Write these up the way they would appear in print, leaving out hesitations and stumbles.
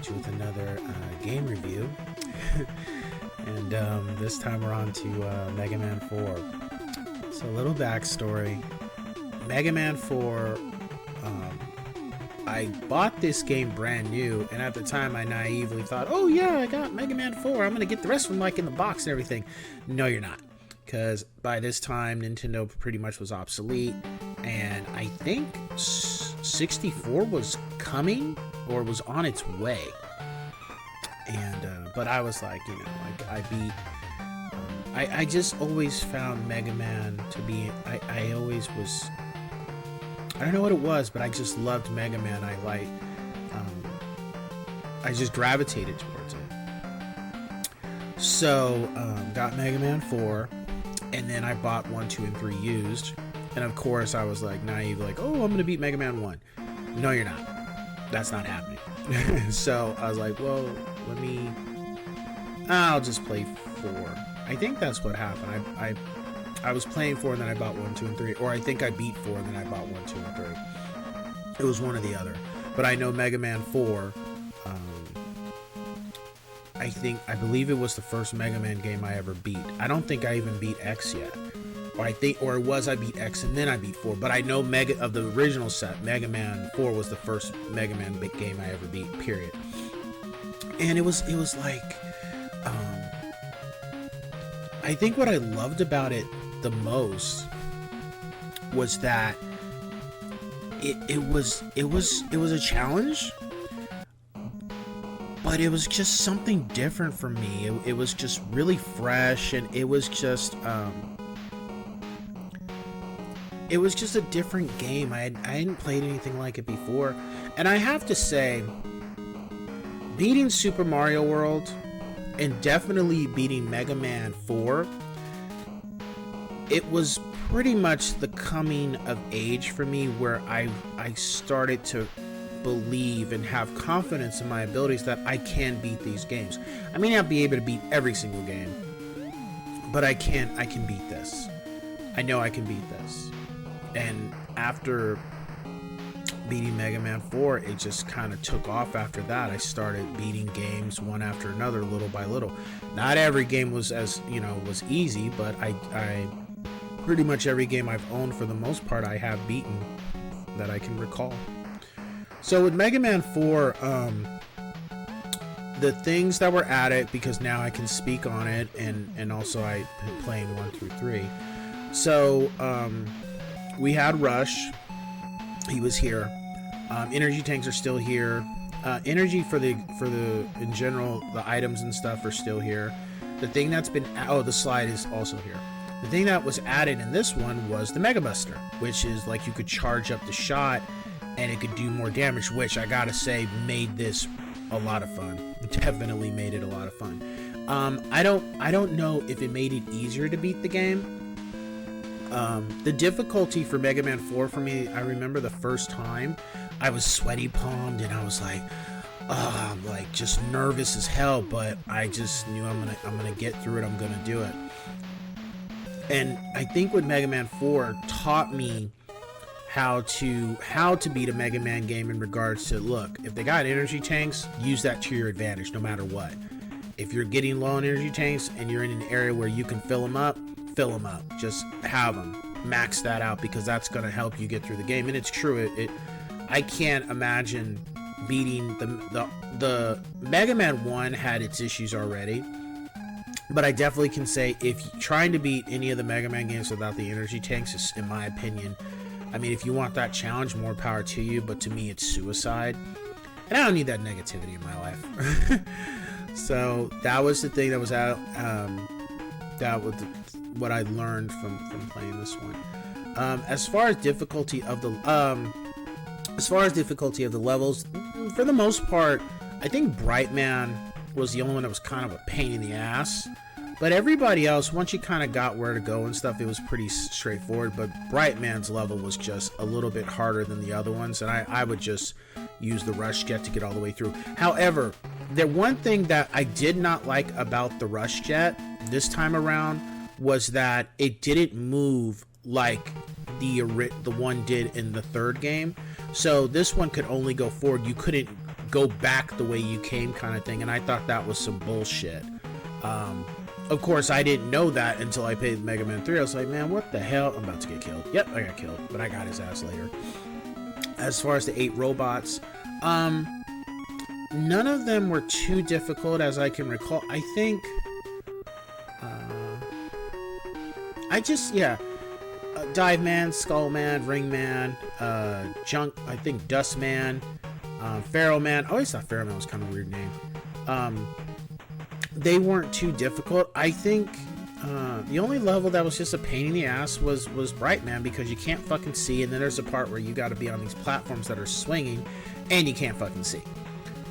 at you with another game review. And this time we're on to Mega Man 4. So a little backstory. Mega Man 4, I bought this game brand new, and at the time I naively thought, oh yeah, I got Mega Man 4, I'm going to get the rest of them like in the box and everything. No, you're not. Because by this time, Nintendo pretty much was obsolete, and I think 64 was coming, or was on its way. And, but I was like, I beat, I just always found Mega Man to be, I always was, I don't know what it was, but I just loved Mega Man. I just gravitated towards it. So, got Mega Man 4, and then I bought 1, 2, and 3 used. And of course, I was like naive, like, oh, I'm going to beat Mega Man 1. No, you're not. That's not happening. So I was like, well, I'll just play 4. I think that's what happened. I was playing 4 and then I bought 1, 2, and 3. Or I think I beat 4 and then I bought 1, 2, and 3. It was one or the other. But I know Mega Man 4, I believe it was the first Mega Man game I ever beat. I don't think I even beat X yet. Or I beat X and then I beat 4. But I know of the original set, Mega Man 4 was the first Mega Man big game I ever beat, period. And it was like, I think what I loved about it the most was that it was a challenge, but it was just something different for me. It was just really fresh, and it was just a different game. I hadn't played anything like it before, and I have to say, beating Super Mario World and definitely beating Mega Man 4, it was pretty much the coming of age for me, where I started to believe and have confidence in my abilities that I can beat these games. I may not be able to beat every single game, but I can beat this. I know I can beat this. And after beating Mega Man 4, it just kind of took off after that. I started beating games one after another, little by little. Not every game was was easy, but I pretty much every game I've owned for the most part I have beaten that I can recall. So with Mega Man 4, the things that were added, because now I can speak on it, and also I've been playing 1 through 3. So we had Rush. He was here. Energy tanks are still here. Energy for the in general, the items and stuff are still here. The thing that's been the slide is also here. The thing that was added in this one was the Mega Buster, which is like you could charge up the shot and it could do more damage, which I gotta say made this a lot of fun. Definitely made it a lot of fun. I don't know if it made it easier to beat the game. The difficulty for Mega Man 4 for me, I remember the first time I was sweaty palmed and I was like, I'm like just nervous as hell, but I just knew I'm gonna get through it. I'm gonna do it. And I think with Mega Man 4 taught me how to beat a Mega Man game in regards to, look, if they got energy tanks, use that to your advantage no matter what. If you're getting low on energy tanks and you're in an area where you can fill them up. Just have them. Max that out, because that's going to help you get through the game. And it's true. I can't imagine beating the Mega Man 1 had its issues already. But I definitely can say, if you're trying to beat any of the Mega Man games without the energy tanks, is, in my opinion, I mean, if you want that challenge, more power to you. But to me, it's suicide. And I don't need that negativity in my life. So that was the thing that was out. That was what I learned from playing this one. As far as difficulty of the levels, for the most part, I think Brightman was the only one that was kind of a pain in the ass. But everybody else, once you kind of got where to go and stuff, it was pretty straightforward. But Brightman's level was just a little bit harder than the other ones, and I would just use the Rush Jet to get all the way through. However, the one thing that I did not like about the Rush Jet this time around was that it didn't move like the one did in the third game. So this one could only go forward. You couldn't go back the way you came kind of thing, and I thought that was some bullshit. Of course, I didn't know that until I played Mega Man 3. I was like, man, what the hell? I'm about to get killed. Yep, I got killed, but I got his ass later. As far as the 8 robots, none of them were too difficult as I can recall. I think, Dive Man, Skull Man, Ring Man, I think Dust Man, Pharaoh Man. I always thought Pharaoh Man was kind of a weird name. They weren't too difficult. I think the only level that was just a pain in the ass was Bright Man, because you can't fucking see, and then there's a part where you got to be on these platforms that are swinging, and you can't fucking see.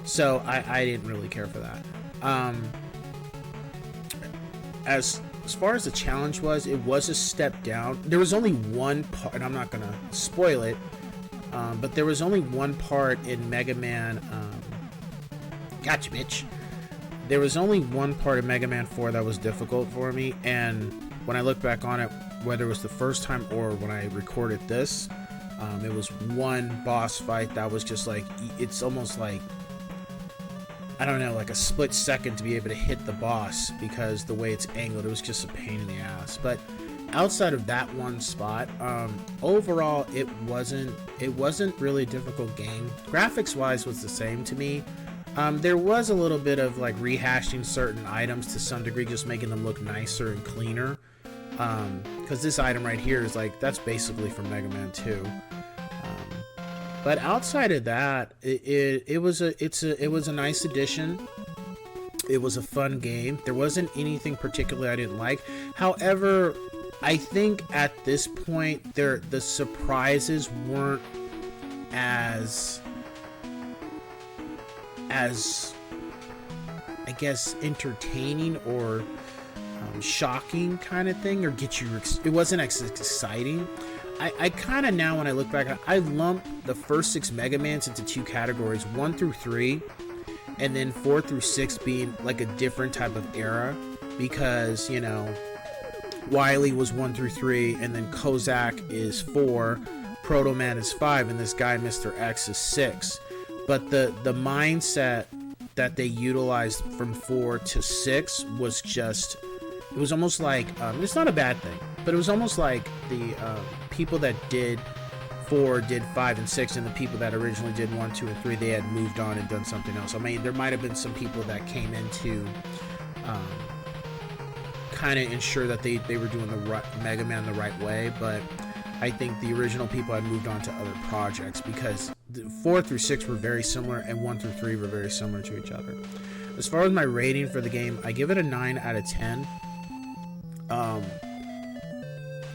So I didn't really care for that. As far as the challenge was, it was a step down. There was only one part, and I'm not gonna spoil it, but there was only one part in Mega Man. Gotcha, bitch. There was only one part of Mega Man 4 that was difficult for me, and when I look back on it, whether it was the first time or when I recorded this, it was one boss fight that was just like, it's almost like, I don't know, like a split second to be able to hit the boss, because the way it's angled, it was just a pain in the ass. But outside of that one spot, overall, it wasn't really a difficult game. Graphics wise was the same to me. There was a little bit of like rehashing certain items to some degree, just making them look nicer and cleaner. Because this item right here is like, that's basically from Mega Man 2. But outside of that, it was a nice addition. It was a fun game. There wasn't anything particularly I didn't like. However, I think at this point, the surprises weren't as I guess entertaining or shocking kind of thing, or get you. It wasn't as exciting. I kind of, now when I look back, I lump the first 6 Mega Mans into 2 categories, 1 through 3, and then 4 through 6 being like a different type of era, because, you know, Wily was 1 through 3, and then Kozak is 4, Proto Man is 5, and this guy Mr. X is 6. But the mindset that they utilized from 4 to 6 was just, it was almost like, it's not a bad thing, but it was almost like the people that did 4 did 5 and 6, and the people that originally did 1, 2, and 3, they had moved on and done something else. I mean, there might have been some people that came in to kind of ensure that they were doing the right, Mega Man the right way, but I think the original people had moved on to other projects, because 4 through 6 were very similar, and 1 through 3 were very similar to each other. As far as my rating for the game, I give it a 9 out of 10.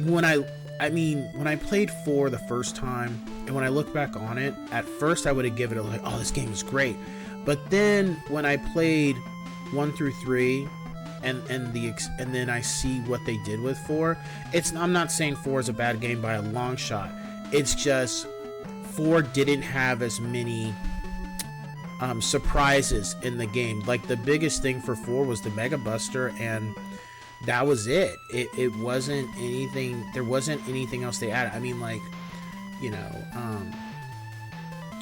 When I played 4 the first time, and when I look back on it, at first I would have given it like, oh, this game is great. But then when I played 1 through 3, and then I see what they did with 4, I'm not saying 4 is a bad game by a long shot. It's just 4 didn't have as many surprises in the game. Like, the biggest thing for 4 was the Mega Buster, and that was it. It wasn't anything. There wasn't anything else they added. I mean, like, you know,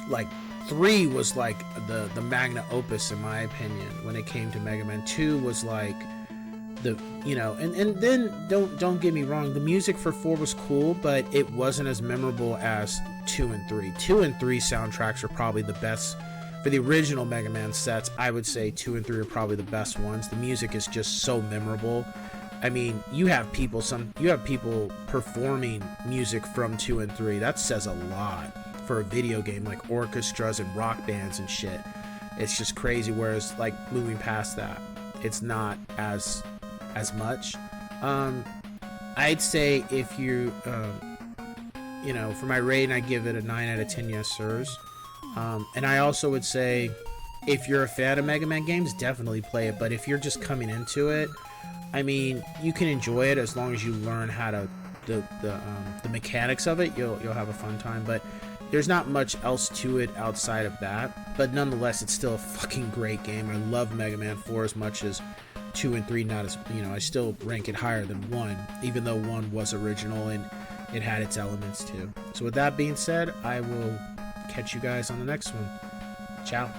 like 3 was like the magna opus in my opinion when it came to Mega Man. 2 was like the, you know, and then don't get me wrong, the music for 4 was cool, but it wasn't as memorable as 2 and 3. 2 and 3 soundtracks are probably the best. For the original Mega Man sets, I would say 2 and 3 are probably the best ones. The music is just so memorable. I mean, you have people performing music from 2 and 3. That says a lot for a video game, like orchestras and rock bands and shit. It's just crazy. Whereas, like, moving past that, it's not as much. I'd say if you, you know, for my rating, I give it a 9 out of 10 yes sirs. And I also would say, if you're a fan of Mega Man games, definitely play it. But if you're just coming into it, I mean, you can enjoy it as long as you learn how to the mechanics of it. You'll have a fun time. But there's not much else to it outside of that. But nonetheless, it's still a fucking great game. I love Mega Man 4 as much as 2 and 3. Not as, you know, I still rank it higher than 1, even though 1 was original and it had its elements too. So with that being said, I will catch you guys on the next one. Ciao.